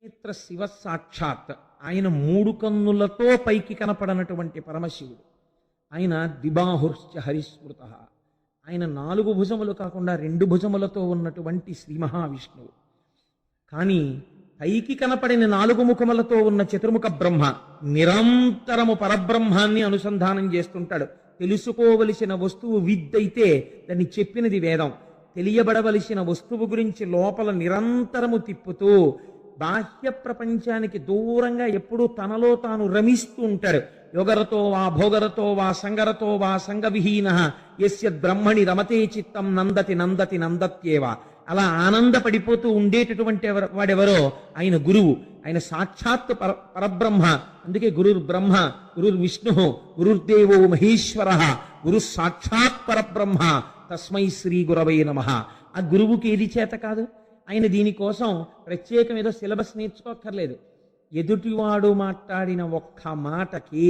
నేత్ర శివ సాక్షాత్. ఆయన మూడు కన్నులతో పైకి కనపడనటువంటి పరమశివుడు. ఆయన ద్విబాహుశ్చ హరిస్మృత. ఆయన నాలుగు భుజములు కాకుండా రెండు భుజములతో ఉన్నటువంటి శ్రీ మహావిష్ణువు. కానీ పైకి కనపడిన నాలుగు ముఖములతో ఉన్న చతుర్ముఖ బ్రహ్మ నిరంతరము పరబ్రహ్మాన్ని అనుసంధానం చేస్తుంటాడు. తెలుసుకోవలసిన వస్తువు విద్దైతే దాన్ని చెప్పినది వేదం. తెలియబడవలసిన వస్తువు గురించి లోపల నిరంతరము తిప్పుతూ బాహ్య ప్రపంచానికి దూరంగా ఎప్పుడూ తనలో తాను రమిస్తూ ఉంటాడు. యోగరతో వా భోగరతో వా సంగరతో వా సంగవిహీన యస్య బ్రహ్మణి రమతే చిత్తం నందతి నందతి నందత్యేవ. అలా ఆనందపడిపోతూ ఉండేటటువంటి వాడెవరో ఆయన గురువు. ఆయన సాక్షాత్ పరబ్రహ్మ. అందుకే గురుర్ బ్రహ్మ, గురుర్ విష్ణు, గురుర్దేవో మహేశ్వర, గురు సాక్షాత్ పరబ్రహ్మ తస్మై శ్రీ గురవై నమః. ఆ గురువుకి ఏది చేత కాదు. ఆయన దీనికోసం ప్రత్యేకం ఏదో సిలబస్ నేర్చుకోక్కర్లేదు. ఎదుటివాడు మాట్లాడిన ఒక్క మాటకి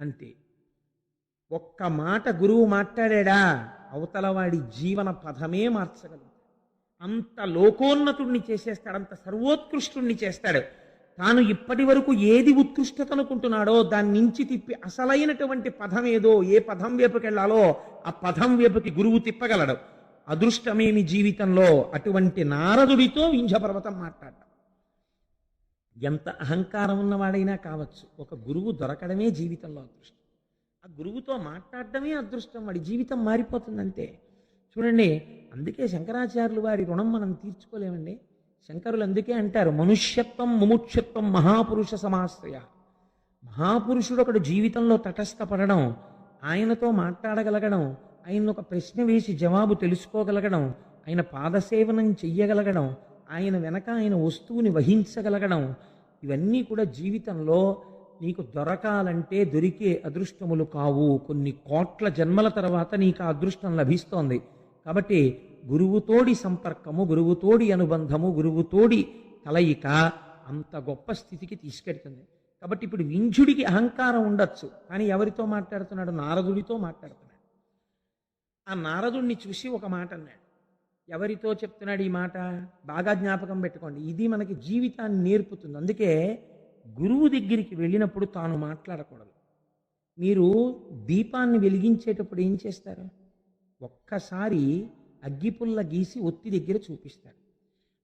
అంతే. ఒక్క మాట గురువు మాట్లాడా అవతల వాడి జీవన పథమే మార్చగలడు. అంత లోకోన్నతుణ్ణి చేసేస్తాడు, అంత సర్వోత్కృష్టుణ్ణి చేస్తాడు. తాను ఇప్పటి వరకు ఏది ఉత్కృష్టత అనుకుంటున్నాడో దాని నుంచి తిప్పి అసలైనటువంటి పదం ఏదో, ఏ పదం వైపుకెళ్లాలో ఆ పదం వైపుకి గురువు తిప్పగలడు. అదృష్టమేమి జీవితంలో అటువంటి నారదుడితో వింధ్యపర్వతం మాట్లాడటం. ఎంత అహంకారం ఉన్నవాడైనా కావచ్చు, ఒక గురువు దొరకడమే జీవితంలో అదృష్టం. ఆ గురువుతో మాట్లాడటమే అదృష్టం. వాడి జీవితం మారిపోతుందంతే. చూడండి, అందుకే శంకరాచార్యులు వారి రుణం మనం తీర్చుకోలేమండి. శంకరులు అందుకే అంటారు, మనుష్యత్వం ముముక్షత్వం మహాపురుష సమాశ్రయ. మహాపురుషుడు ఒకడు జీవితంలో తటస్థపడడం, ఆయనతో మాట్లాడగలగడం, ఆయన ఒక ప్రశ్న వేసి జవాబు తెలుసుకోగలగడం, ఆయన పాదసేవనం చెయ్యగలగడం, ఆయన వెనక ఆయన వస్తువుని వహించగలగడం, ఇవన్నీ కూడా జీవితంలో నీకు దొరకాలంటే దొరికే అదృష్టములు కావు. కొన్ని కోట్ల జన్మల తర్వాత నీకు ఆ అదృష్టం లభిస్తోంది. కాబట్టి గురువుతోడి సంపర్కము, గురువుతోడి అనుబంధము, గురువుతోడి కలయిక అంత గొప్ప స్థితికి తీసుకెడుతుంది. కాబట్టి ఇప్పుడు వింధ్యుడికి అహంకారం ఉండొచ్చు, కానీ ఎవరితో మాట్లాడుతున్నాడు? నారదుడితో మాట్లాడుతున్నాడు. ఆ నారదుడిని చూసి ఒక మాట అన్నాడు. ఎవరితో చెప్తున్నాడు ఈ మాట? బాగా జ్ఞాపకం పెట్టుకోండి, ఇది మనకి జీవితాన్ని నేర్పుతుంది. అందుకే గురువు దగ్గరికి వెళ్ళినప్పుడు తాను మాట్లాడకూడదు. మీరు దీపాన్ని వెలిగించేటప్పుడు ఏం చేస్తారు? ఒక్కసారి అగ్గిపుల్ల గీసి ఒత్తి దగ్గర చూపిస్తారు.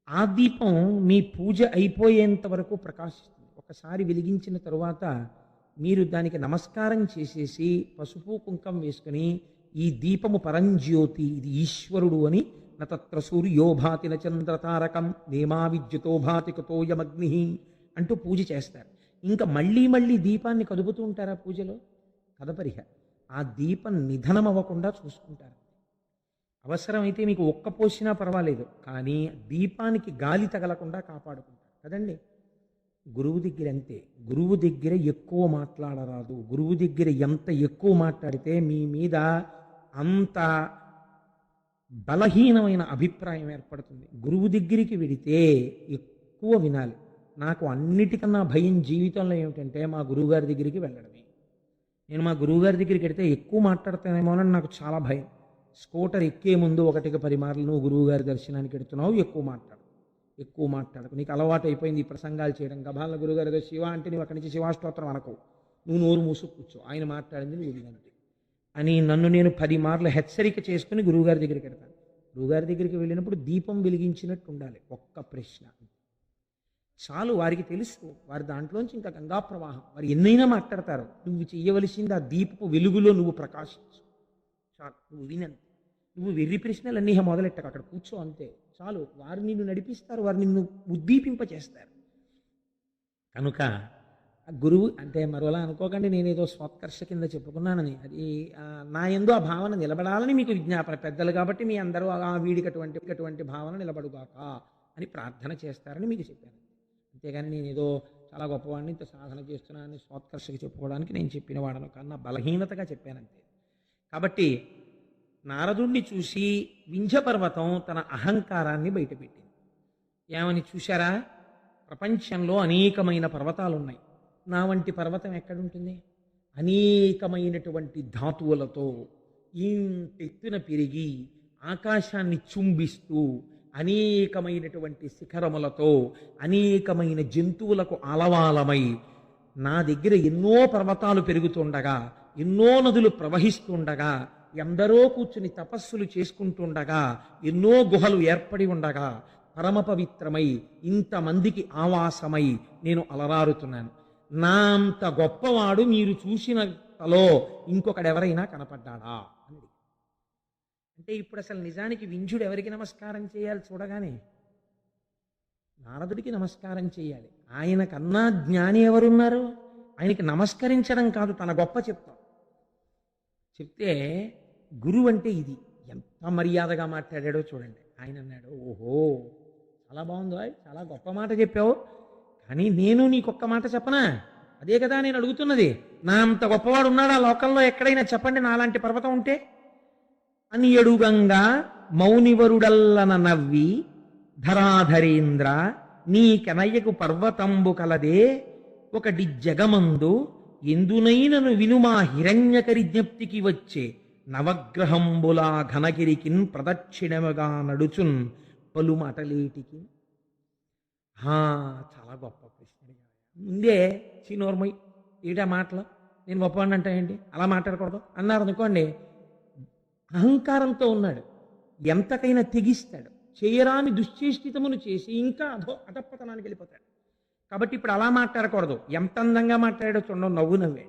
ఆ దీపం మీ పూజ అయిపోయేంత వరకు ప్రకాశిస్తుంది. ఒకసారి వెలిగించిన తరువాత మీరు దానికి నమస్కారం చేసేసి పసుపు కుంకం వేసుకుని, ఈ దీపము పరంజ్యోతి, ఇది ఈశ్వరుడు అని, నతత్ర సూర్యో భాతి నచంద్రతారకం నేమా విద్యుతో భాతి కుతోయమగ్ని అంటూ పూజ చేస్తారు. ఇంకా మళ్ళీ మళ్ళీ దీపాన్ని కదుపుతూ ఉంటారా పూజలో? కదపరిహ. ఆ దీపం నిధనం అవ్వకుండా చూసుకుంటారు. అవసరమైతే మీకు ఒక్క పోసినా పర్వాలేదు, కానీ దీపానికి గాలి తగలకుండా కాపాడుకుంటారు కదండి. గురువు దగ్గర అంతే. గురువు దగ్గర ఎక్కువ మాట్లాడరాదు. గురువు దగ్గర ఎంత ఎక్కువ మాట్లాడితే మీ మీద అంత బలహీనమైన అభిప్రాయం ఏర్పడుతుంది. గురువు దగ్గరికి వెడితే ఎక్కువ వినాలి. నాకు అన్నిటికన్నా భయం జీవితంలో ఏమిటంటే మా గురువుగారి దగ్గరికి వెళ్ళడమే. నేను మా గురువుగారి దగ్గరికి వెడితే ఎక్కువ మాట్లాడతానేమోనని నాకు చాలా భయం. స్కూటర్ ఎక్కే ముందు 1-10 మార్లు నువ్వు గురువుగారి దర్శనానికి వెడుతున్నావు, ఎక్కువ మాట్లాడకు, నీకు అలవాటు అయిపోయింది ఈ ప్రసంగాలు చేయడం. గభాల గురుగారు ఏదో శివ అంటే నువ్వు అక్కడి నుంచి శివాష్టోత్రం అనకు, నువ్వు నోరు మూసు కూర్చో, ఆయన మాట్లాడింది నువ్వు వినండి అని నన్ను నేను 10 మార్లు హెచ్చరిక చేసుకుని గురువుగారి దగ్గరికి వెళ్తాను. గురువుగారి దగ్గరికి వెళ్ళినప్పుడు దీపం వెలిగించినట్టు ఉండాలి. ఒక్క ప్రశ్న చాలు. వారికి తెలుసు, వారి దాంట్లోంచి ఇంకా గంగా ప్రవాహం, వారు ఎన్నైనా మాట్లాడతారు. నువ్వు చెయ్యవలసింది ఆ దీపపు వెలుగులో నువ్వు ప్రకాశించు చాలు. నువ్వు వినండి. నువ్వు వెర్రి ప్రశ్నలన్నీ మొదలెట్టకు, అక్కడ కూర్చో అంతే చాలు. వారు నిన్ను నడిపిస్తారు, వారు నిన్ను ఉద్దీపింపచేస్తారు. కనుక గురువు అంటే మరోలా అనుకోకండి, నేనేదో స్వోత్కర్ష కింద చెప్పుకున్నానని. అది నా యందు ఆ భావన నిలబడాలని మీకు విజ్ఞాపన. పెద్దలు కాబట్టి మీ అందరూ వీడికి అటువంటి భావన నిలబడుగాక అని ప్రార్థన చేస్తారని మీకు చెప్పాను. అంతేగాని నేను ఏదో చాలా గొప్పవాడిని, ఇంత సాధన చేస్తున్నానని స్వోత్కర్షకి చెప్పుకోవడానికి నేను చెప్పిన వాడను కన్నా బలహీనతగా చెప్పానంతే. కాబట్టి నారదుణ్ణి చూసి వింధ్యపర్వతం తన అహంకారాన్ని బయటపెట్టింది. ఏమని చూశారా? ప్రపంచంలో అనేకమైన పర్వతాలు ఉన్నాయి, నా వంటి పర్వతం ఎక్కడుంటుంది? అనేకమైనటువంటి ధాతువులతో ఇంతెత్తున పెరిగి ఆకాశాన్ని చుంబిస్తూ అనేకమైనటువంటి శిఖరములతో అనేకమైన జంతువులకు ఆలవాలమై నా దగ్గర ఎన్నో పర్వతాలు పెరుగుతుండగా, ఎన్నో నదులు ప్రవహిస్తుండగా, ఎందరో కూర్చుని తపస్సులు చేసుకుంటుండగా, ఎన్నో గుహలు ఏర్పడి ఉండగా, పరమ పవిత్రమై ఇంతమందికి ఆవాసమై నేను అలరారుతున్నాను. నా అంత గొప్పవాడు మీరు చూసినంతలో ఇంకొకడెవరైనా కనపడ్డాడా అని. అంటే ఇప్పుడు అసలు నిజానికి వింధ్యుడు ఎవరికి నమస్కారం చేయాలి? చూడగానే నారదుడికి నమస్కారం చేయాలి. ఆయన కన్నా జ్ఞాని ఎవరున్నారు? ఆయనకి నమస్కరించడం కాదు, తన గొప్ప చెప్తాం. చెప్తే గురువు అంటే ఇది. ఎంత మర్యాదగా మాట్లాడాడో చూడండి. ఆయన అన్నాడు, ఓహో చాలా బాగుందో, చాలా గొప్ప మాట చెప్పావు, కానీ నేను నీకొక్క మాట చెప్పనా? అదే కదా నేను అడుగుతున్నది. నా అంత గొప్పవాడు ఉన్నాడా లోకంలో ఎక్కడైనా? చెప్పండి నాలాంటి పర్వతం ఉంటే అని. ఎడుగంగా మౌనివరుడల్లన నవ్వి ధరాధరేంద్ర నీకెనయ్యకు పర్వతంబు కలదే ఒకటి జగమందు ఎందునైనను వినుమా హిరణ్యకరి జ్ఞప్తికి వచ్చే నవగ్రహంబులా ఘనగిరికిన్ ప్రదక్షిణముగా నడుచున్ పలుమటలేటికి. చాలా గొప్ప ప్రశ్న. ముందే చీనోర్మయ్ ఏటా మాటలు, నేను గొప్పవాడిని అంటే ఏంటి, అలా మాట్లాడకూడదు అన్నారు అనుకోండి. అహంకారంతో ఉన్నాడు, ఎంతకైనా తెగిస్తాడు, చేయరాని దుశ్చేష్టితమును చేసి ఇంకా అధపతనానికి వెళ్ళిపోతాడు. కాబట్టి ఇప్పుడు అలా మాట్లాడకూడదు. ఎంత అందంగా మాట్లాడాడో చూడండి, నవ్వు నవ్వే.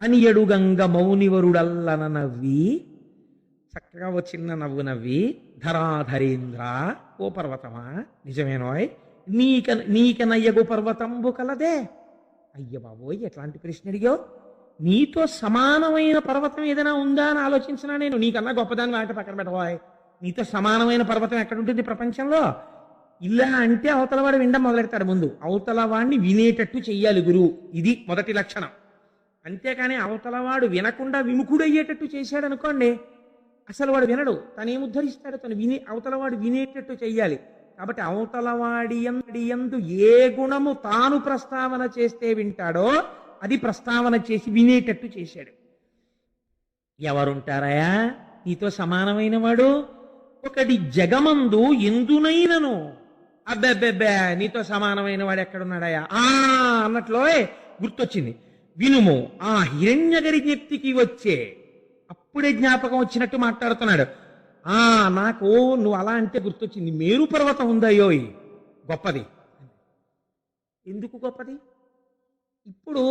అని ఎడుగంగ మౌనివరుడల్లన నవ్వి, చక్కగా ఓ చిన్న నవ్వు నవ్వి, ధరాధరేంద్ర ఓ పర్వతమా నిజమేనోయ్ నీకనయ్యగు పర్వతంబు కలదే. అయ్య బాబోయ్ ఎట్లాంటి ప్రశ్న అడిగావు? నీతో సమానమైన పర్వతం ఏదైనా ఉందా అని ఆలోచించినా నేను. నీకన్నా గొప్పదాన్ని మాట పక్కన పెట్టబోయ్. నీతో సమానమైన పర్వతం ఎక్కడుంటుంది ప్రపంచంలో? ఇలా అంటే అవతలవాడు వినడం మొదలెడతాడు. ముందు అవతలవాడిని వినేటట్టు చెయ్యాలి గురువు, ఇది మొదటి లక్షణం. అంతేకాని అవతలవాడు వినకుండా విముఖుడయ్యేటట్టు చేశాడు అనుకోండి, అసలు వాడు వినడు, తనేం ఉద్ధరిస్తాడు? తను అవతలవాడు వినేటట్టు చెయ్యాలి. కాబట్టి అవతలవాడి యందు ఏ గుణము తాను ప్రస్తావన చేస్తే వింటాడో అది ప్రస్తావన చేసి వినేటట్టు చేశాడు. ఎవరుంటారయా నీతో సమానమైన వాడు? ఒకటి జగమందు ఎందునైనను. అబ్బెబ్బెబ్బే నీతో సమానమైన వాడు ఎక్కడున్నాడయా అన్నట్లో గుర్తొచ్చింది. వినుము ఆ హిరణ్యగరి జ్ఞప్తికి వచ్చే. అప్పుడే జ్ఞాపకం వచ్చినట్టు మాట్లాడుతున్నాడు. నాకు నువ్వు అలా అంటే గుర్తొచ్చింది, మేరు పర్వతం ఉందయ్యోయ్ గొప్పది. ఎందుకు గొప్పది? ఇప్పుడు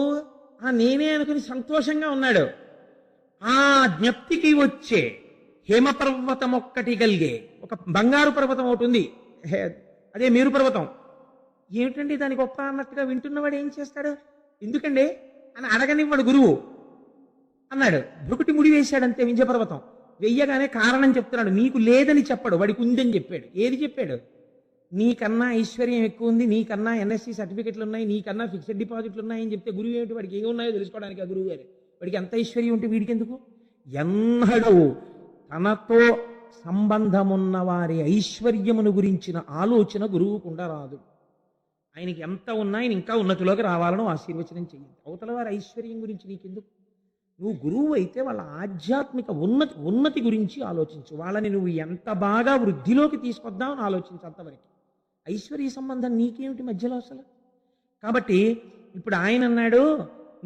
నేనే అనుకుని సంతోషంగా ఉన్నాడు. ఆ జ్ఞప్తికి వచ్చే హేమపర్వతం ఒక్కటి కలిగే ఒక బంగారు పర్వతం ఒకటి ఉంది, అదే మేరు పర్వతం. ఏమిటండి దాని గొప్ప అన్నట్టుగా వింటున్నవాడు ఏం చేస్తాడు? ఎందుకండి అని అడగనివ్వడు గురువు. అన్నాడు, భృకుటి ముడి వేశాడంతే వింధ్యపర్వతం. వెయ్యగానే కారణం చెప్తున్నాడు. నీకు లేదని చెప్పడు, వాడికి ఉందని చెప్పాడు. ఏది చెప్పాడు? నీకన్నా ఐశ్వర్యం ఎక్కువ ఉంది, నీకన్నా ఎన్ఎస్సి సర్టిఫికెట్లు ఉన్నాయి, నీకన్నా ఫిక్స్డ్ డిపాజిట్లు ఉన్నాయని చెప్తే గురువు ఏమిటి? వాడికి ఏమున్నాయో తెలుసుకోవడానికి ఆ గురువు గారు. వాడికి ఎంత ఐశ్వర్యం ఉంటే వీడికి ఎందుకు? ఎన్నడూ తనతో సంబంధమున్న వారి ఐశ్వర్యమును గురించిన ఆలోచన గురువుకుండా రాదు. ఆయనకి ఎంత ఉన్నా ఆయన ఇంకా ఉన్నతిలోకి రావాలని ఆశీర్వచనం చెయ్యండి. అవతల వారి ఐశ్వర్యం గురించి నీకెందుకు? నువ్వు గురువు అయితే వాళ్ళ ఆధ్యాత్మిక ఉన్నతి గురించి ఆలోచించు. వాళ్ళని నువ్వు ఎంత బాగా వృద్ధిలోకి తీసుకొద్దామని ఆలోచించు. అంతవరకు ఐశ్వర్య సంబంధం నీకేమిటి మధ్యలో అసలు? కాబట్టి ఇప్పుడు ఆయన అన్నాడు,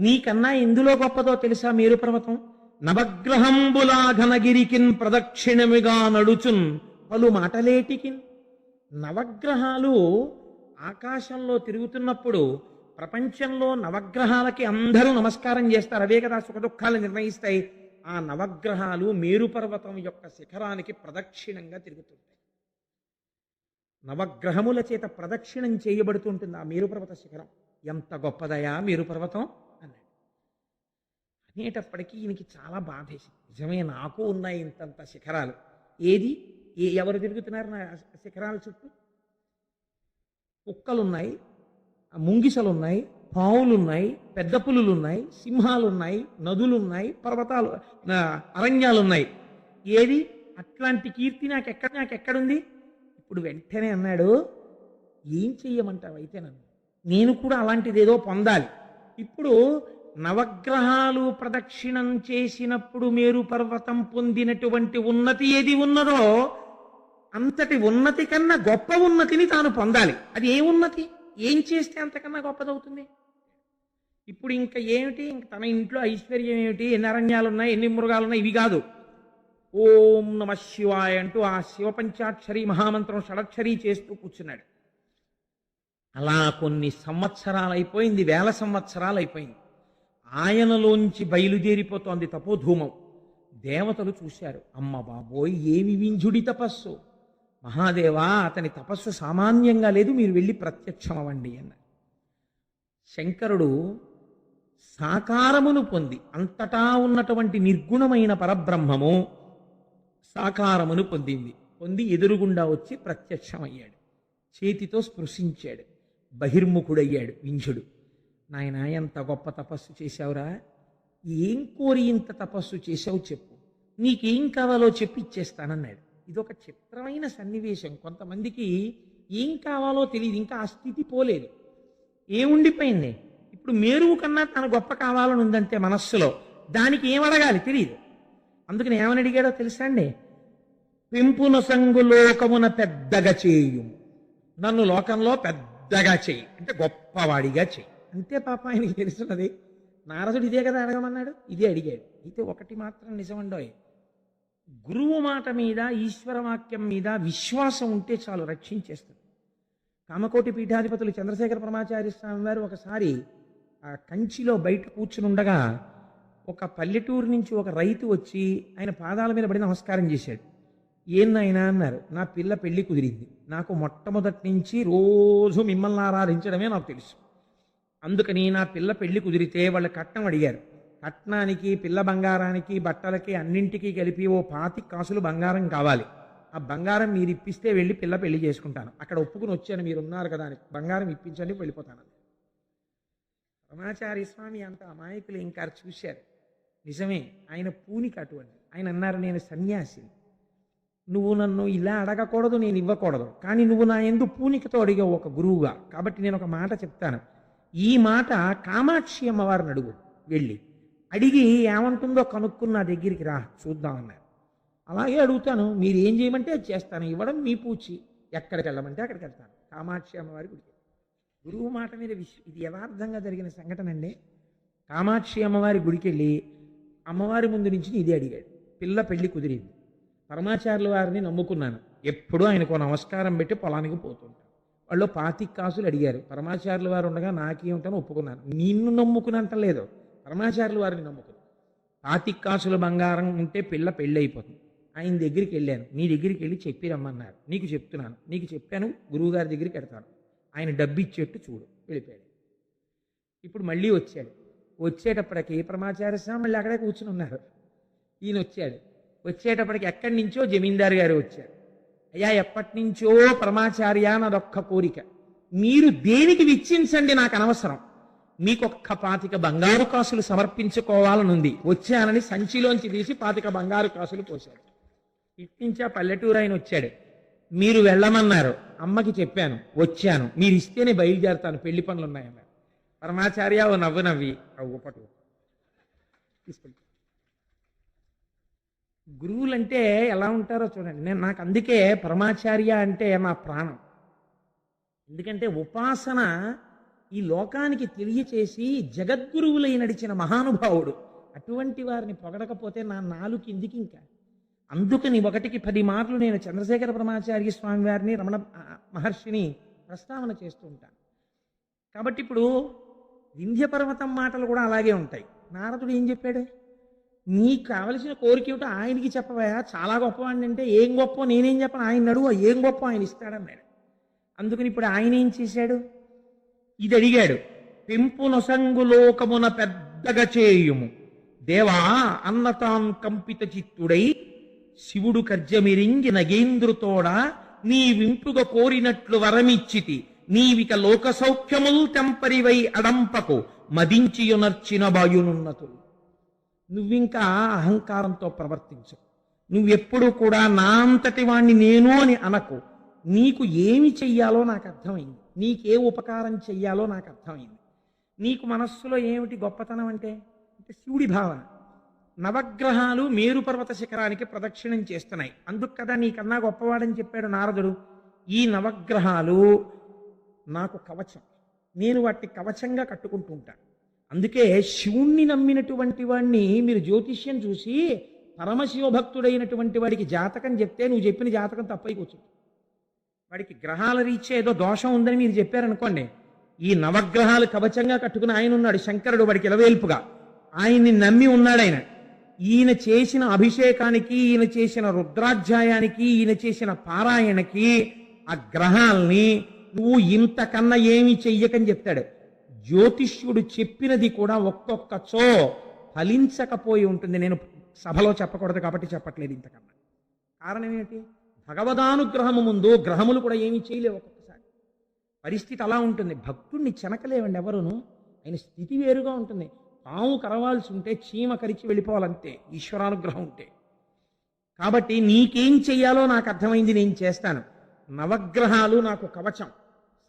నీకన్నా ఎందులో గొప్పదో తెలుసా మేరు పర్వతం? నవగ్రహంబులా ఘనగిరికిన్ ప్రదక్షిణమిగా నడుచున్ పలు మాటలేటికిన్. నవగ్రహాలు ఆకాశంలో తిరుగుతున్నప్పుడు ప్రపంచంలో నవగ్రహాలకి అందరూ నమస్కారం చేస్తారు. అవే కదా సుఖదుఖాలు నిర్ణయిస్తాయి. ఆ నవగ్రహాలు మేరు పర్వతం యొక్క శిఖరానికి ప్రదక్షిణంగా తిరుగుతుంటాయి. నవగ్రహముల చేత ప్రదక్షిణం చేయబడుతుంటుంది ఆ మేరు పర్వత శిఖరం. ఎంత గొప్పదయా మేరు పర్వతం అన్నాడు. అనేటప్పటికీ ఈయనకి చాలా బాధేసింది. నిజమే, నాకు ఉన్నాయి ఇంతంత శిఖరాలు. ఏది ఎవరు తిరుగుతున్నారు నా శిఖరాల చుట్టూ? కుక్కలున్నాయి, ముంగిసలున్నాయి, పావులున్నాయి, పెద్ద పులులున్నాయి, సింహాలున్నాయి, నదులున్నాయి, పర్వతాలు, అరణ్యాలున్నాయి. ఏది అట్లాంటి కీర్తి నాకెక్కడుంది? ఇప్పుడు వెంటనే అన్నాడు, ఏం చెయ్యమంటావు అయితే నన్ను? నేను కూడా అలాంటిది ఏదో పొందాలి. ఇప్పుడు నవగ్రహాలు ప్రదక్షిణం చేసినప్పుడు మేరు పర్వతం పొందినటువంటి ఉన్నతి ఏది ఉన్నదో అంతటి ఉన్నతి కన్నా గొప్ప ఉన్నతిని తాను పొందాలి. అది ఏ ఉన్నతి? ఏం చేస్తే అంతకన్నా గొప్పదవుతుంది? ఇప్పుడు ఇంకా ఏమిటి? ఇంక తన ఇంట్లో ఐశ్వర్యం ఏమిటి, ఎన్ని అరణ్యాలు ఉన్నాయి, ఎన్ని మృగాలు ఉన్నాయి, ఇవి కాదు. ఓం నమ శివాయ అంటూ ఆ శివపంచాక్షరి మహామంత్రం షడక్షరి చేస్తూ కూర్చున్నాడు. అలా కొన్ని సంవత్సరాలు అయిపోయింది, వేల సంవత్సరాలు అయిపోయింది. ఆయనలోంచి బయలుదేరిపోతోంది తపోధూమం. దేవతలు చూశారు, అమ్మ బాబోయ్ ఏమి వింజుడి తపస్సు, మహాదేవా అతని తపస్సు సామాన్యంగా లేదు, మీరు వెళ్ళి ప్రత్యక్షం అవ్వండి అన్నారు. శంకరుడు సాకారమును పొంది, అంతటా ఉన్నటువంటి నిర్గుణమైన పరబ్రహ్మము సాకారమును పొంది ఎదురుగుండా వచ్చి ప్రత్యక్షమయ్యాడు. చేతితో స్పృశించాడు, బహిర్ముఖుడయ్యాడు వింజుడు. నాయన ఎంత గొప్ప తపస్సు చేశావురా, ఏం కోరి ఇంత తపస్సు చేశావు చెప్పు, నీకేం కావాలో చెప్పి ఇచ్చేస్తానన్నాడు. ఇదొక చిత్రమైన సన్నివేశం. కొంతమందికి ఏం కావాలో తెలియదు, ఇంకా ఆ స్థితి పోలేదు. ఏముండిపోయింది? ఇప్పుడు మేరువు కన్నా తన గొప్ప కావాలని ఉందంటే మనస్సులో, దానికి ఏం అడగాలి తెలియదు. అందుకని ఏమని అడిగాడో తెలుసా అండి? పెంపునొసంగు లోకమున పెద్దగా చేయు, నన్ను లోకంలో పెద్దగా చెయ్యి అంటే గొప్పవాడిగా చెయ్యి. అంతే పాప ఆయనకి తెలుసున్నది. నారదుడు ఇదే కదా అడగమన్నాడు, ఇదే అడిగాడు. అయితే ఒకటి మాత్రం నిజమండోయ్, గురువు మాట మీద ఈశ్వర వాక్యం మీద విశ్వాసం ఉంటే చాలు, రక్షించేస్తుంది. కామకోటి పీఠాధిపతులు చంద్రశేఖర పరమాచార్య స్వామి వారు ఒకసారి ఆ కంచిలో బయట కూర్చుని ఉండగా ఒక పల్లెటూరు నుంచి ఒక రైతు వచ్చి ఆయన పాదాల మీద పడి నమస్కారం చేశాడు. ఏన్నైనా అన్నారు, నా పిల్ల పెళ్లి కుదిరింది, నాకు మొట్టమొదటి నుంచి రోజు మిమ్మల్ని ఆరాధించడమే నాకు తెలుసు, అందుకని నా పిల్ల పెళ్లి కుదిరితే వాళ్ళ కట్నం అడిగారు. కట్నానికి, పిల్ల బంగారానికి, బట్టలకి అన్నింటికీ కలిపి ఓ 25 కాసులు బంగారం కావాలి. ఆ బంగారం మీరు ఇప్పిస్తే వెళ్ళి పిల్ల పెళ్లి చేసుకుంటాను, అక్కడ ఒప్పుకుని వచ్చాను, మీరు ఉన్నారు కదా అని బంగారం ఇప్పించండి వెళ్ళిపోతాను. రమాచార్య స్వామి అంత అమాయకులు ఇంకా చూశారు. నిజమే, ఆయన పూనికి అటువంటి. ఆయన అన్నారు, నేను సన్యాసిని, నువ్వు నన్ను ఇలా అడగకూడదు, నేను ఇవ్వకూడదు, కానీ నువ్వు నా యందు పూనికతో అడిగావు ఒక గురువుగా, కాబట్టి నేను ఒక మాట చెప్తాను. ఈ మాట కామాక్షి అమ్మవారిని అడుగు, వెళ్ళి అడిగి ఏమంటుందో కనుక్కుని నా దగ్గరికి రా చూద్దామన్నారు. అలాగే అడుగుతాను, మీరు ఏం చేయమంటే అది చేస్తాను, ఇవ్వడం మీ పూచి, ఎక్కడికి వెళ్ళమంటే అక్కడికి వెళ్తాను. కామాక్షి అమ్మవారి గుడికి గురువు మాట మీద ఇది యథార్థంగా జరిగిన సంఘటన అండి. కామాక్షి అమ్మవారి గుడికి వెళ్ళి అమ్మవారి ముందు నుంచి ఇదే అడిగాడు. పిల్ల పెళ్లి కుదిరింది, పరమాచార్యుల వారిని నమ్ముకున్నాను, ఎప్పుడూ ఆయనకు నమస్కారం పెట్టి పొలానికి పోతుంటాను. వాళ్ళు 25 కాసులు అడిగారు, పరమాచార్యుల వారు ఉండగా నాకేమిటని ఒప్పుకున్నాను. నిన్ను నమ్ముకునంటలేదు, పరమాచార్యుల వారిని నమ్ముకున్నాను. 25 కాసుల బంగారం ఉంటే పిల్ల పెళ్ళి అయిపోతుంది. ఆయన దగ్గరికి వెళ్ళాను, నీ దగ్గరికి వెళ్ళి చెప్పి రమ్మన్నారు, నీకు చెప్తున్నాను, నీకు చెప్పాను, గురువుగారి దగ్గరికి వెళ్తాను, ఆయన డబ్బు ఇచ్చేట్టు చూడు. వెళ్ళిపోయాడు. ఇప్పుడు మళ్ళీ వచ్చాడు. వచ్చేటప్పటికి పరమాచార్య స్వామి మళ్ళీ అక్కడే కూర్చుని ఉన్నారు. ఈయన వచ్చాడు. వచ్చేటప్పటికి ఎక్కడి నుంచో జమీందారు గారు వచ్చారు. అయ్యా, ఎప్పటి నుంచో పరమాచార్య నాదొక్క కోరిక, మీరు దేనికి విచ్చించండి నాకు అనవసరం, మీకొక్క 25 బంగారు కాసులు సమర్పించుకోవాలనుంది, వచ్చానని సంచిలోంచి తీసి 25 బంగారు కాసులు పోశాడు. ఇట్నుంచా పల్లెటూరు ఆయన వచ్చాడు. మీరు వెళ్ళమన్నారు, అమ్మకి చెప్పాను, వచ్చాను, మీరు ఇస్తేనే బయలుదేరుతాను, పెళ్లి పనులు ఉన్నాయన్నారు. పరమాచార్య ఓ నవ్వు నవ్వి పట్టు తీసుకెళ్ళి. గురువులంటే ఎలా ఉంటారో చూడండి. నాకు అందుకే పరమాచార్య అంటే నా ప్రాణం. ఎందుకంటే ఉపాసన ఈ లోకానికి తెలియచేసి జగద్గురువులై నడిచిన మహానుభావుడు. అటువంటి వారిని పొగడకపోతే నా నాలుగు కిందికి ఇంకా. అందుకని 1కి 10 మార్లు నేను చంద్రశేఖర పరమాచార్య స్వామి వారిని, రమణ మహర్షిని ప్రస్తావన చేస్తూ ఉంటాను. కాబట్టి ఇప్పుడు వింధ్య పర్వతం మాటలు కూడా అలాగే ఉంటాయి. నారదుడు ఏం చెప్పాడు? నీకు కావలసిన కోరిక ఏమిటో ఆయనకి చెప్పవా, చాలా గొప్పవాడిని అంటే, ఏం గొప్ప నేనేం చెప్పను, ఆయన అడుగు, ఏం గొప్ప ఆయన ఇస్తాడన్నాడు. అందుకని ఇప్పుడు ఆయన ఏం చేశాడు? ఇది అడిగాడు, పెంపునొసంగు లోకమున పెద్దగా చేయుము దేవా అన్నతాన్ కంపిత చిత్తుడై శివుడు కర్జమిరింగి నగేంద్రుతోడ నీ వింపుగా కోరినట్లు వరమిచ్చితి, నీవిక లోక సౌఖ్యముల్ తెంపరివై అడంపకు మదించియునర్చిన బాయునున్నతులు. నువ్వింకా అహంకారంతో ప్రవర్తించు, నువ్వెప్పుడు కూడా నా అంతటి వాణ్ణి నేను అని అనకు. నీకు ఏమి చెయ్యాలో నాకు అర్థమైంది, నీకే ఉపకారం చెయ్యాలో నాకు అర్థమైంది. నీకు మనస్సులో ఏమిటి గొప్పతనం అంటే శివుడి భావన. నవగ్రహాలు మేరు పర్వత శిఖరానికి ప్రదక్షిణం చేస్తున్నాయి. అందుకు కదా నీకన్నా గొప్పవాడని చెప్పాడు నారదుడు. ఈ నవగ్రహాలు నాకు కవచం, నేను వాటిని కవచంగా కట్టుకుంటూ ఉంటాను. అందుకే శివుణ్ణి నమ్మినటువంటి వాడిని మీరు జ్యోతిష్యం చూసి పరమశివభక్తుడైనటువంటి వాడికి జాతకం చెప్తే నువ్వు చెప్పిన జాతకం తప్పై కూర్చుంది. వాడికి గ్రహాల రీత్యా ఏదో దోషం ఉందని మీరు చెప్పారనుకోండి, ఈ నవగ్రహాలు కవచంగా కట్టుకుని ఆయన ఉన్నాడు శంకరుడు, వాడికి ఇలవేల్పుగా ఆయన్ని నమ్మి ఉన్నాడు ఆయన. ఈయన చేసిన అభిషేకానికి, ఈయన చేసిన రుద్రాధ్యాయానికి, ఈయన చేసిన పారాయణకి ఆ గ్రహాల్ని నువ్వు ఇంతకన్నా ఏమి చెయ్యకని చెప్తాడు. జ్యోతిష్యుడు చెప్పినది కూడా ఒక్కొక్కచో ఫలించకపోయి ఉంటుంది. నేను సభలో చెప్పకూడదు కాబట్టి చెప్పట్లేదు ఇంతకన్నా. కారణం ఏమిటి? భగవదానుగ్రహము ముందు గ్రహములు కూడా ఏమీ చేయలేవు. ఒక్కొక్కసారి పరిస్థితి అలా ఉంటుంది. భక్తుణ్ణి చెనకలేవండి ఎవరును. ఆయన స్థితి వేరుగా ఉంటుంది. పాము కరవాల్సి ఉంటే చీమ కరిచి వెళ్ళిపోవాలంతే ఈశ్వరానుగ్రహం ఉంటే. కాబట్టి నీకేం చెయ్యాలో నాకు అర్థమైంది, నేను చేస్తాను. నవగ్రహాలు నాకు కవచం.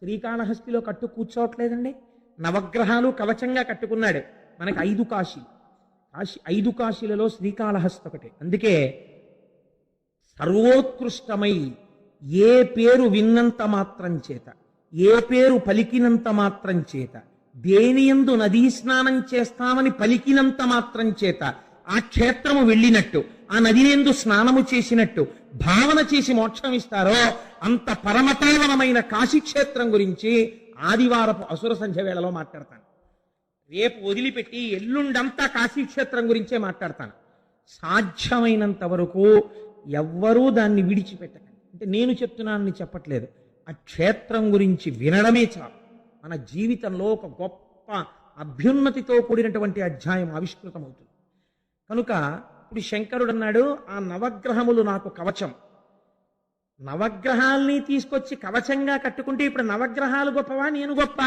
శ్రీకాళహస్తిలో కట్టు కూర్చోవట్లేదండి, నవగ్రహాలు కవచంగా కట్టుకున్నాడు. మనకి 5 కాశీలు, 5 కాశీలలో శ్రీకాళహస్తి ఒకటే. అందుకే సర్వోత్కృష్టమై ఏ పేరు విన్నంత మాత్రం చేత, ఏ పేరు పలికినంత మాత్రం చేత, దేనియందు నదీ స్నానం చేస్తామని పలికినంత మాత్రం చేత ఆ క్షేత్రము వెళ్ళినట్టు, ఆ నదినేందు స్నానము చేసినట్టు భావన చేసి మోక్షం ఇస్తారో అంత పరమపావనమైన కాశీక్షేత్రం గురించి ఆదివారపు అసుర సంధ్య వేళలో మాట్లాడతాను. రేపు వదిలిపెట్టి ఎల్లుండంతా కాశీక్షేత్రం గురించే మాట్లాడతాను. సాధ్యమైనంత వరకు ఎవ్వరూ దాన్ని విడిచిపెట్టకండి. అంటే నేను చెప్తున్నానని చెప్పట్లేదు, ఆ క్షేత్రం గురించి వినడమే చాలు. మన జీవితంలో ఒక గొప్ప అభ్యున్నతితో కూడినటువంటి అధ్యాయం ఆవిష్కృతమవుతుంది. కనుక ఇప్పుడు శంకరుడు అన్నాడు, ఆ నవగ్రహములు నాకు కవచం. నవగ్రహాల్ని తీసుకొచ్చి కవచంగా కట్టుకుంటే ఇప్పుడు నవగ్రహాలు గొప్పవా, నేను గొప్ప?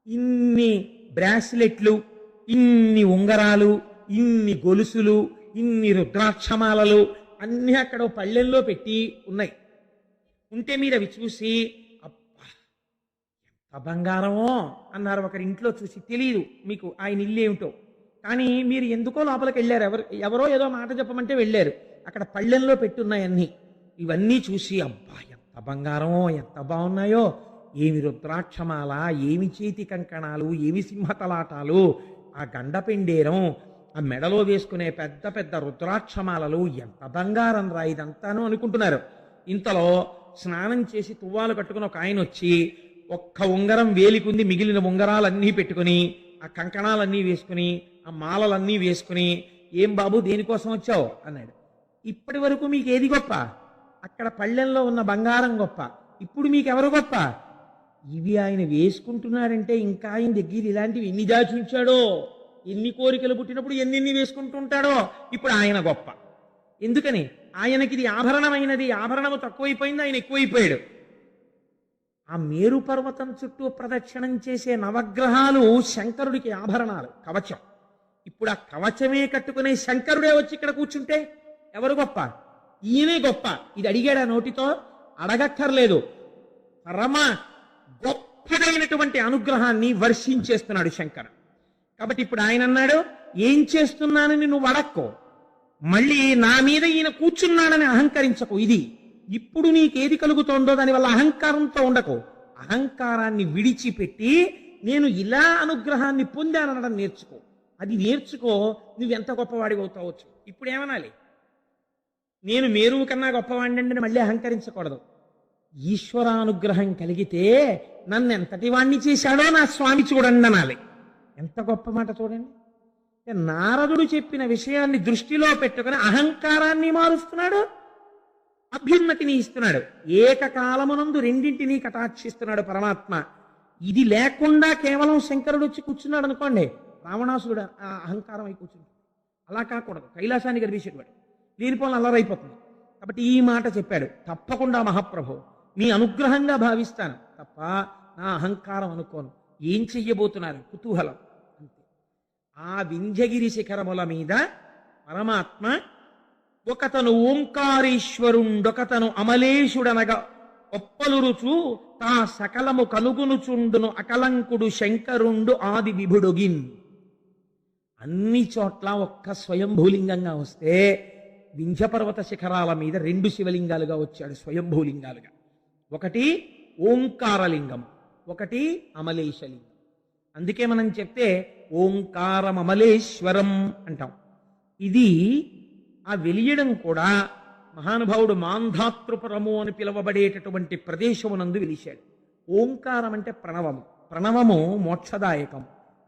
ఇన్ని బ్రాస్లెట్లు, ఇన్ని ఉంగరాలు, ఇన్ని గొలుసులు, ఇన్ని రుద్రాక్షమాలలు అన్నీ అక్కడ పళ్ళెల్లో పెట్టి ఉన్నాయి. ఉంటే మీరు అవి చూసి అబ్బా ఎంత బంగారమో అన్నారు ఒకరి ఇంట్లో చూసి. తెలియదు మీకు ఆయన ఇల్లు ఏమిటో, కానీ మీరు ఎందుకో లోపలికి వెళ్ళారు. ఎవరో ఏదో మాట చెప్పమంటే వెళ్ళారు. అక్కడ పళ్ళెంలో పెట్టున్నాయన్నీ. ఇవన్నీ చూసి అబ్బా ఎంత బంగారమో, ఎంత బాగున్నాయో, ఏమి రుద్రాక్షమాల, ఏమి చేతి కంకణాలు, ఏమి సింహతలాటాలు, ఆ గండపెండేరం, ఆ మెడలో వేసుకునే పెద్ద పెద్ద రుద్రాక్షమాలలు, ఎంత బంగారం రా ఇదంతాను అనుకుంటున్నారు. ఇంతలో స్నానం చేసి తువ్వాలు కట్టుకుని ఒక ఆయన వచ్చి ఒక్క ఉంగరం వేలికుంది, మిగిలిన ఉంగరాలన్నీ పెట్టుకుని, ఆ కంకణాలన్నీ వేసుకుని, ఆ మాలలన్నీ వేసుకుని, ఏం బాబు దేనికోసం వచ్చావు అన్నాడు. ఇప్పటి వరకు మీకు ఏది గొప్ప? అక్కడ పళ్ళెంలో ఉన్న బంగారం గొప్ప. ఇప్పుడు మీకెవరు గొప్ప? ఇవి ఆయన వేసుకుంటున్నారంటే ఇంకా ఆయన దగ్గర ఇలాంటివి ఎన్ని దాచి ఉంచాడో, ఎన్ని కోరికలు పుట్టినప్పుడు ఎన్ని వేసుకుంటూ ఉంటాడో. ఇప్పుడు ఆయన గొప్ప. ఎందుకని? ఆయనకి ఇది ఆభరణమైనది, ఆభరణము తక్కువైపోయింది, ఆయన ఎక్కువైపోయాడు. ఆ మేరు పర్వతం చుట్టూ ప్రదక్షిణం చేసే నవగ్రహాలు శంకరుడికి ఆభరణాలు, కవచం. ఇప్పుడు ఆ కవచమే కట్టుకునే శంకరుడే వచ్చి ఇక్కడ కూర్చుంటే ఎవరు గొప్ప? ఈయనే గొప్ప. ఇది అడిగాడు ఆ నోటితో? అడగక్కర్లేదు. పరమ గొప్పదైనటువంటి అనుగ్రహాన్ని వర్షించేస్తున్నాడు శంకరుడు. కాబట్టి ఇప్పుడు ఆయన అన్నాడు, ఏం చేస్తున్నానని నువ్వు అడక్కో, మళ్ళీ నా మీద ఈయన కూర్చున్నాడని అహంకరించకు. ఇది ఇప్పుడు నీకేది కలుగుతోందో దానివల్ల అహంకారంతో ఉండకు. అహంకారాన్ని విడిచిపెట్టి నేను ఇలా అనుగ్రహాన్ని పొందాననడం నేర్చుకో. అది నేర్చుకో, నువ్వెంత గొప్పవాడివి అవుతావచ్చు. ఇప్పుడు ఏమనాలి? నేను మేరువు కన్నా గొప్పవాడిని మళ్ళీ అహంకరించకూడదు. ఈశ్వరానుగ్రహం కలిగితే నన్ను ఎంతటి వాణ్ణి చేశాడో నా స్వామి చూడండి అనాలి. ఎంత గొప్ప మాట చూడండి. నారదుడు చెప్పిన విషయాన్ని దృష్టిలో పెట్టుకుని అహంకారాన్ని మారుస్తున్నాడు, అభ్యున్నతిని ఇస్తున్నాడు. ఏకకాలమునందు రెండింటినీ కటాక్షిస్తున్నాడు పరమాత్మ. ఇది లేకుండా కేవలం శంకరుడు వచ్చి కూర్చున్నాడు అనుకోండి, రావణాసురుడు అహంకారం అయి కూర్చుంటాడు. అలా కాకూడదు. కైలాసాన్ని గర్వించేవాడు లేనిపోలను అల్లరైపోతుంది. కాబట్టి ఈ మాట చెప్పాడు. తప్పకుండా మహాప్రభు మీ అనుగ్రహంగా భావిస్తాను తప్ప నా అహంకారం అనుకోను. ఏం చెయ్యబోతున్నారు? కుతూహలం అంతే. ఆ వింధ్యగిరి శిఖరముల మీద పరమాత్మ ఒకతను ఓంకారేశ్వరుండొకతను అమలేశుడనగా ఒప్పలురుచు తా సకలము కలుగునుచుండును అకలంకుడు శంకరుండు ఆది విభుడొగిన్. అన్ని చోట్ల ఒక్క స్వయంభూలింగంగా వస్తే వింధ్యపర్వత శిఖరాల మీద 2 శివలింగాలుగా వచ్చాడు స్వయంభూలింగాలుగా. ఒకటి ఓంకారలింగం, ఒకటి అమలేశలింగం. అందుకే మనం చెప్తే ఓంకారమమలేశ్వరం అంటాం. ఇది ఆ వెలియడం కూడా మహానుభావుడు మాంధాతృపురము అని పిలువబడేటటువంటి ప్రదేశమునందు వెలిశాడు. ఓంకారం అంటే ప్రణవము, ప్రణవము మోక్షదాయకం.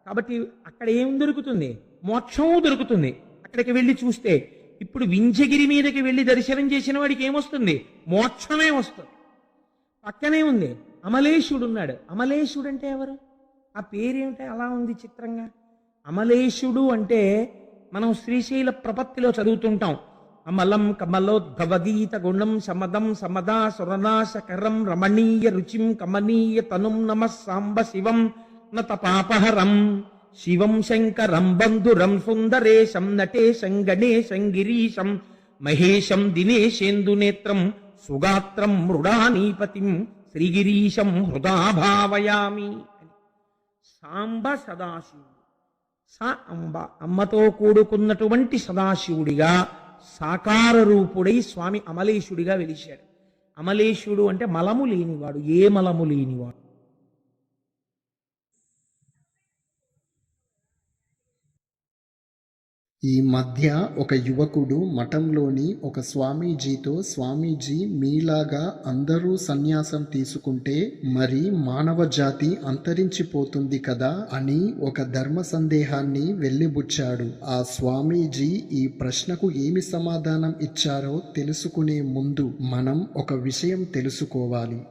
కాబట్టి అక్కడ ఏం దొరుకుతుంది? మోక్షము దొరుకుతుంది. అక్కడికి వెళ్ళి చూస్తే ఇప్పుడు వింధ్యగిరి మీదకి వెళ్ళి దర్శనం చేసిన వాడికి ఏమొస్తుంది? మోక్షమే వస్తుంది. పక్కనే ఉంది అమలేశుడు ఉన్నాడు. అమలేశుడు అంటే ఎవరు? ఆ పేరేమిటి అలా ఉంది చిత్రంగా? అమలేశుడు అంటే మనం శ్రీశైల ప్రపత్తిలో చదువుతుంటాం. అమలం కమలోద్భవగీత గుణం సమదం సమదా సురనాశకరం రమణీయ రుచిం కమనీయ తనుం నమ సాంబ శివం నతపాపహరం శివం శంకరం బంధురం సుందరేశం నటేశం గణేశం గిరీశం మహేశం దినేశేందునేత్రం సుగాత్రం మృడానీపతిం శ్రీగిరీశం హృదా భావయామి. సాంబ సదాశివుడు, స అంబ అమ్మతో కూడుకున్నటువంటి సదాశివుడిగా సాకార రూపుడై స్వామి అమలేశుడిగా వెలిశాడు. అమలేశుడు అంటే మలము లేనివాడు, ఏ మలము లేనివాడు. ఈ మధ్య ఒక యువకుడు మఠంలోని ఒక స్వామీజీతో, స్వామీజీ మీలాగా అందరూ సన్యాసం తీసుకుంటే మరి మానవ జాతి అంతరించిపోతుంది కదా అని ఒక ధర్మ సందేహాన్ని వెలిబుచ్చాడు. ఆ స్వామీజీ ఈ ప్రశ్నకు ఏమి సమాధానం ఇచ్చారో తెలుసుకునే ముందు మనం ఒక విషయం తెలుసుకోవాలి.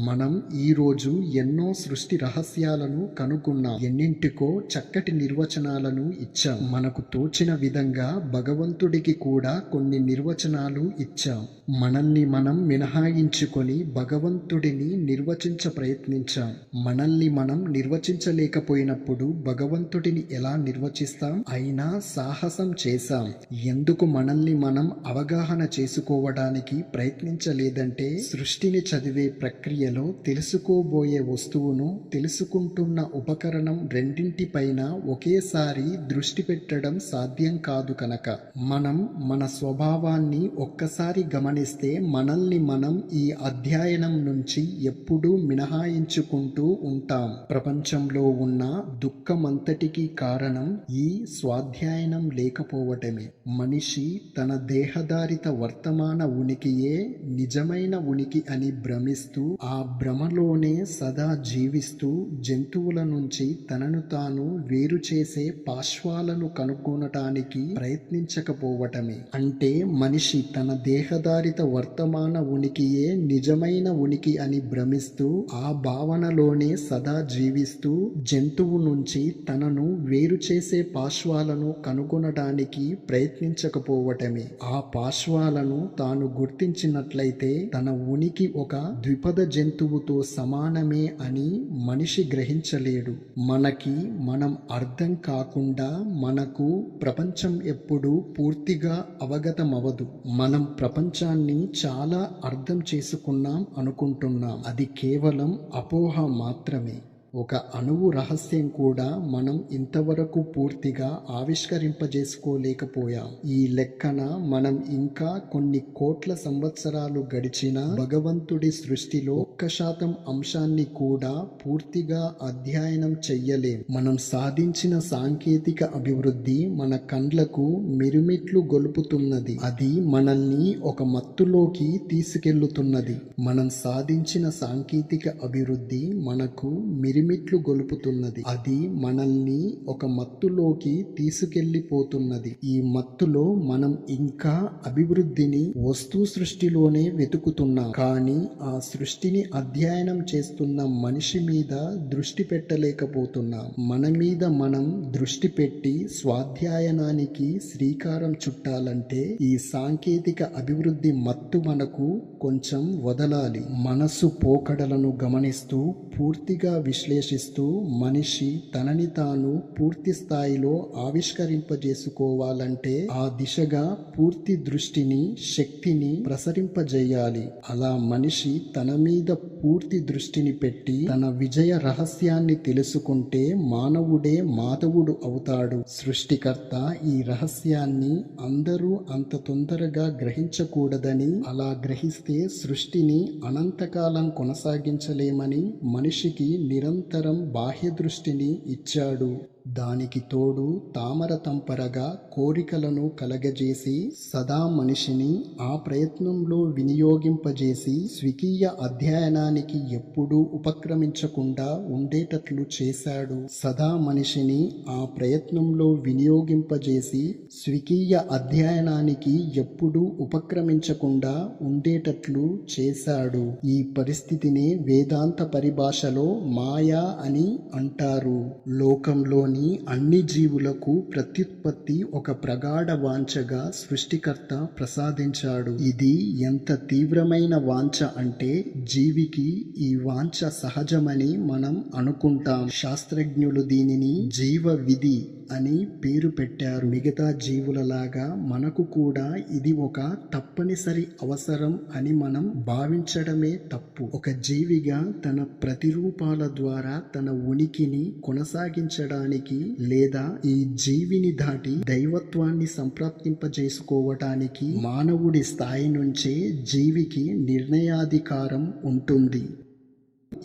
మనం ఈరోజు ఎన్నో సృష్టి రహస్యాలను కనుగొన్నాం. ఎన్నింటికో చక్కటి నిర్వచనాలను ఇచ్చాం. మనకు తోచిన విధంగా భగవంతుడికి కూడా కొన్ని నిర్వచనాలు ఇచ్చాం. మనల్ని మనం మినహాయించుకొని భగవంతుడిని నిర్వచించ ప్రయత్నించాం. మనల్ని మనం నిర్వచించలేకపోయినప్పుడు భగవంతుడిని ఎలా నిర్వచిస్తాం? అయినా సాహసం చేశాం. ఎందుకు మనల్ని మనం అవగాహన చేసుకోవడానికి ప్రయత్నించలేదంటే సృష్టిని చదివే ప్రక్రియలో తెలుసుకోబోయే వస్తువును, తెలుసుకుంటున్న ఉపకరణం రెండింటిపైన ఒకేసారి దృష్టి పెట్టడం సాధ్యం కాదు కనుక మనం మన స్వభావాన్ని ఒక్కసారి గమనిస్తే మనల్ని మనం ఈ అధ్యయనం నుంచి ఎప్పుడూ మినహాయించుకుంటూ ఉంటాం. ప్రపంచంలో ఉన్న దుఃఖమంతటికీ కారణం ఈ స్వాధ్యాయనం లేకపోవటమే. మనిషి తన దేహధారిత వర్తమాన ఉనికియే నిజమైన ఉనికి అని భ్రమిస్తూ ఆ భ్రమలోనే సదా జీవిస్తూ జంతువుల నుంచి తనను తాను వేరు చేసే పార్శ్వాలను కనుగొనటానికి ప్రయత్నించకపోవటమే. అంటే మనిషి తన దేహధారిత వర్తమాన ఉనికియే నిజమైన ఉనికి అని భ్రమిస్తూ ఆ భావనలోనే సదా జీవిస్తూ జంతువు నుంచి తనను వేరు చేసే పార్శ్వాలను కనుగొనడానికి ప్రయత్నించకపోవటమే. ఆ పార్శ్వాలను తాను గుర్తించినట్లయితే తన ఉనికి ఒక ద్విపద జంతువుతో సమానమే అని మనిషి గ్రహించలేడు. మనకి మనం అర్థం కాకుండా మనకు ప్రపంచం ఎప్పుడూ పూర్తిగా అవగతమవదు. మనం ప్రపంచాన్ని చాలా అర్థం చేసుకున్నాం అనుకుంటున్నాం. అది కేవలం అపోహ మాత్రమే. ఒక అణువు రహస్యం కూడా మనం ఇంతవరకు పూర్తిగా ఆవిష్కరింపజేసుకోలేకపోయాం. ఈ లెక్కన మనం ఇంకా కొన్ని కోట్ల సంవత్సరాలు గడిచినా భగవంతుడి సృష్టిలో 1% అంశాన్ని కూడా పూర్తిగా అధ్యయనం చెయ్యలేం. మనం సాధించిన సాంకేతిక అభివృద్ధి మన కండ్లకు మిరుమిట్లు గొలుపుతున్నది. అది మనల్ని ఒక మత్తులోకి తీసుకెళ్తున్నది. మనం సాధించిన సాంకేతిక అభివృద్ధి మనకు మిరుమిట్లు గొలుపుతున్నది. అది మనల్ని ఒక మత్తులోకి తీసుకెళ్లిపోతున్నది. ఈ మత్తులో మనం ఇంకా అభివృద్ధిని వస్తు సృష్టిలోనే వెతుకుతున్నాం. కానీ ఆ సృష్టిని అధ్యయనం చేస్తున్న మనిషి మీద దృష్టి పెట్టలేకపోతున్నాం. మన మీద మనం దృష్టి పెట్టి స్వాధ్యాయనానికి శ్రీకారం చుట్టాలంటే ఈ సాంకేతిక అభివృద్ధి మత్తు మనకు కొంచెం వదలాలి. మనసు పోకడలను గమనిస్తూ పూర్తిగా విశ్లేషించాలి. విశ్లేషిస్తూ మనిషి తనని తాను పూర్తి స్థాయిలో ఆవిష్కరింపజేసుకోవాలంటే ఆ దిశగా పూర్తి దృష్టిని, శక్తిని ప్రసరింపజేయాలి. అలా మనిషి తన మీద పూర్తి దృష్టిని పెట్టి తన విజయ రహస్యాన్ని తెలుసుకుంటే మానవుడే మాధవుడు అవుతాడు. సృష్టికర్త ఈ రహస్యాన్ని అందరూ అంత తొందరగా గ్రహించకూడదని, అలా గ్రహిస్తే సృష్టిని అనంతకాలం కొనసాగించలేమని మనిషికి నిరంతరం బాహ్య దృష్టిని ఇచ్చాడు. దానికి తోడు తామర తంపరగా కోరికలను కలగజేసి సదా మనిషిని ఆ ప్రయత్నంలో వినియోగింపజేసి స్వకీయ అధ్యయనానికి ఎప్పుడూ ఉపక్రమించకుండా ఉండేటట్లు చేశాడు. సదా మనిషిని ఆ ప్రయత్నంలో వినియోగింపజేసి స్వకీయ అధ్యయనానికి ఎప్పుడూ ఉపక్రమించకుండా ఉండేటట్లు చేశాడు. ఈ పరిస్థితిని వేదాంత పరిభాషలో మాయా అని అంటారు. లోకంలోని అన్ని జీవులకు ప్రత్యుత్పత్తి ఒక ప్రగాఢ వాంఛగా సృష్టికర్త ప్రసాదించాడు. ఇది ఎంత తీవ్రమైన వాంఛ అంటే జీవికి ఈ వాంఛ సహజమని మనం అనుకుంటాం. శాస్త్రజ్ఞులు దీనిని జీవ విధి అని పేరు పెట్టారు. మిగతా జీవులలాగా మనకు కూడా ఇది ఒక తప్పనిసరి అవసరం అని మనం భావించడమే తప్పు. ఒక జీవిగా తన ప్రతిరూపాల ద్వారా తన ఉనికిని కొనసాగించడానికి లేదా ఈ జీవిని దాటి దైవత్వాన్ని సంప్రాప్తింపజేసుకోవటానికి మానవుడి స్థాయి నుంచే జీవికి నిర్ణయాధికారం ఉంటుంది.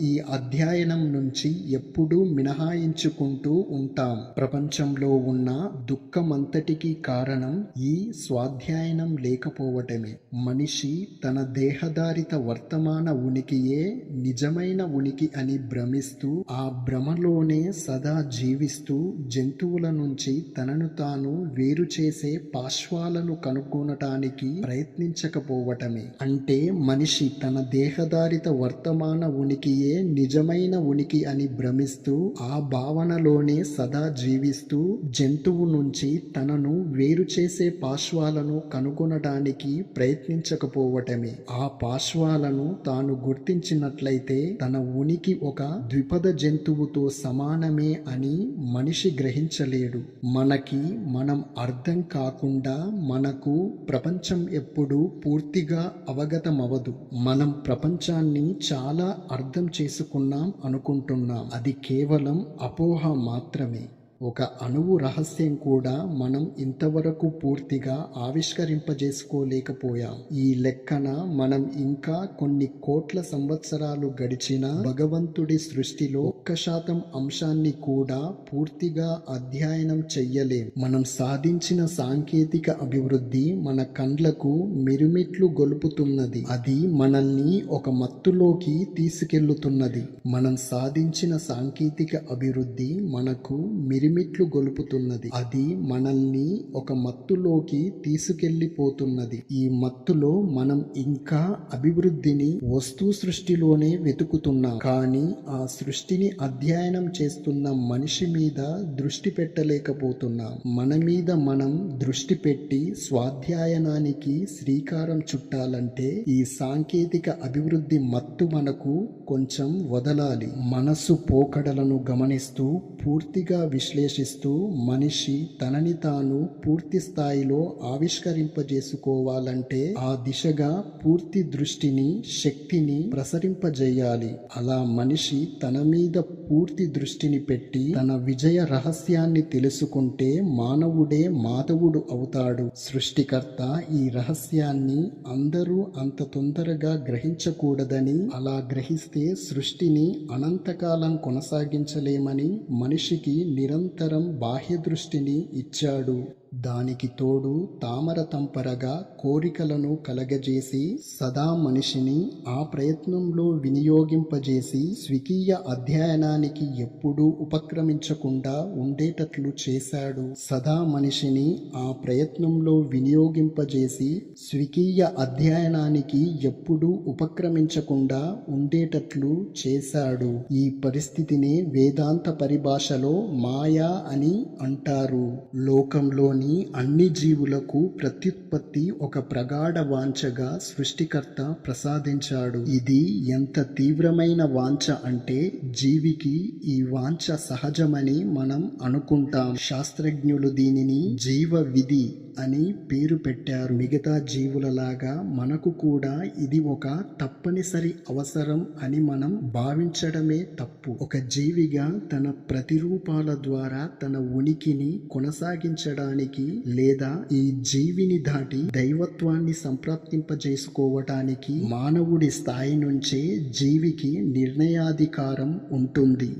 ఈ అధ్యయనం నుంచి ఎప్పుడూ మినహాయించుకుంటూ ఉంటాం. ప్రపంచంలో ఉన్న దుఃఖమంతటికీ కారణం ఈ స్వాధ్యాయనం లేకపోవటమే. మనిషి తన దేహధారిత వర్తమాన ఉనికియే నిజమైన ఉనికి అని భ్రమిస్తూ ఆ భ్రమలోనే సదా జీవిస్తూ జంతువుల నుంచి తనను తాను వేరు చేసే పార్శ్వాలను కనుగొనటానికి ప్రయత్నించకపోవటమే. అంటే మనిషి తన దేహధారిత వర్తమాన ఉనికియే నిజమైన ఉనికి అని భ్రమిస్తూ ఆ భావనలోనే సదా జీవిస్తూ జంతువు నుంచి తనను వేరు చేసే పార్శ్వాలను కనుగొనడానికి ప్రయత్నించకపోవటమే. ఆ పార్శ్వాలను తాను గుర్తించినట్లయితే తన ఉనికి ఒక ద్విపద జంతువుతో సమానమే అని మనిషి గ్రహించలేడు. మనకి మనం అర్థం కాకుండా మనకు ప్రపంచం ఎప్పుడూ పూర్తిగా అవగతమవదు. మనం ప్రపంచాన్ని చాలా అర్థం చేసుకున్నాం అనుకుంటున్నాం. అది కేవలం అపోహ మాత్రమే. ఒక అణువు రహస్యం కూడా మనం ఇంతవరకు పూర్తిగా ఆవిష్కరింపజేసుకోలేకపోయాం. ఈ లెక్కన మనం ఇంకా కొన్ని కోట్ల సంవత్సరాలు గడిచినా భగవంతుడి సృష్టిలో 1% అంశాన్ని కూడా పూర్తిగా అధ్యయనం చెయ్యలేం. మనం సాధించిన సాంకేతిక అభివృద్ధి మన కండ్లకు మిరుమిట్లు గొలుపుతున్నది. అది మనల్ని ఒక మత్తులోకి తీసుకెళ్తున్నది. మనం సాధించిన సాంకేతిక అభివృద్ధి మనకు మిరుమిట్లు గొలుపుతున్నది. అది మనల్ని ఒక మత్తులోకి తీసుకెళ్లిపోతున్నది. ఈ మత్తులో మనం ఇంకా అభివృద్ధిని వస్తు సృష్టిలోనే వెతుకుతున్నాం. కానీ ఆ సృష్టిని అధ్యయనం చేస్తున్న మనిషి మీద దృష్టి పెట్టలేకపోతున్నాం. మన మీద మనం దృష్టి పెట్టి స్వాధ్యాయనానికి శ్రీకారం చుట్టాలంటే ఈ సాంకేతిక అభివృద్ధి మత్తు మనకు కొంచెం వదలాలి. మనసు పోకడలను గమనిస్తూ పూర్తిగా విశ్లేషిస్తూ మనిషి తనని తాను పూర్తి స్థాయిలో ఆవిష్కరింపజేసుకోవాలంటే ఆ దిశగా పూర్తి దృష్టిని, శక్తిని ప్రసరింపజేయాలి. అలా మనిషి తన మీద పూర్తి దృష్టిని పెట్టి తన విజయ రహస్యాన్ని తెలుసుకుంటే మానవుడే మాధవుడు అవుతాడు. సృష్టికర్త ఈ రహస్యాన్ని అందరూ అంత తొందరగా గ్రహించకూడదని, అలా గ్రహిస్తే సృష్టిని అనంతకాలం కొనసాగించలేమని మనిషికి నిరంతరం బాహ్య దృష్టిని ఇచ్చాడు. దానికి తోడు తామర తంపరగా కోరికలను కలగజేసి సదా మనిషిని ఆ ప్రయత్నంలో వినియోగింపజేసి స్వకీయ అధ్యయనానికి ఎప్పుడూ ఉపక్రమించకుండా ఉండేటట్లు చేశాడు. సదా మనిషిని ఆ ప్రయత్నంలో వినియోగింపజేసి స్వకీయ అధ్యయనానికి ఎప్పుడూ ఉపక్రమించకుండా ఉండేటట్లు చేశాడు. ఈ పరిస్థితిని వేదాంత పరిభాషలో మాయా అని అంటారు. లోకంలోని జీవితంలోని అన్ని జీవులకు ప్రత్యుత్పత్తి ఒక ప్రగాఢ వాంఛగా సృష్టికర్త ప్రసాదించాడు. ఇది ఎంత తీవ్రమైన వాంఛ అంటే జీవికి ఈ వాంఛ సహజమని మనం అనుకుంటాం. శాస్త్రజ్ఞులు దీనిని జీవ విధి అని పేరు పెట్టారు. మిగతా జీవులలాగా మనకు కూడా ఇది ఒక తప్పనిసరి అవసరం అని మనం భావించడమే తప్పు. ఒక జీవిగా తన ప్రతిరూపాల ద్వారా తన ఉనికిని కొనసాగించడానికి లేదా ఈ జీవిని దాటి దైవత్వాన్ని సంప్రాప్తింపజేసుకోవటానికి మానవుడి స్థాయి నుంచే జీవికి నిర్ణయాధికారం ఉంటుంది.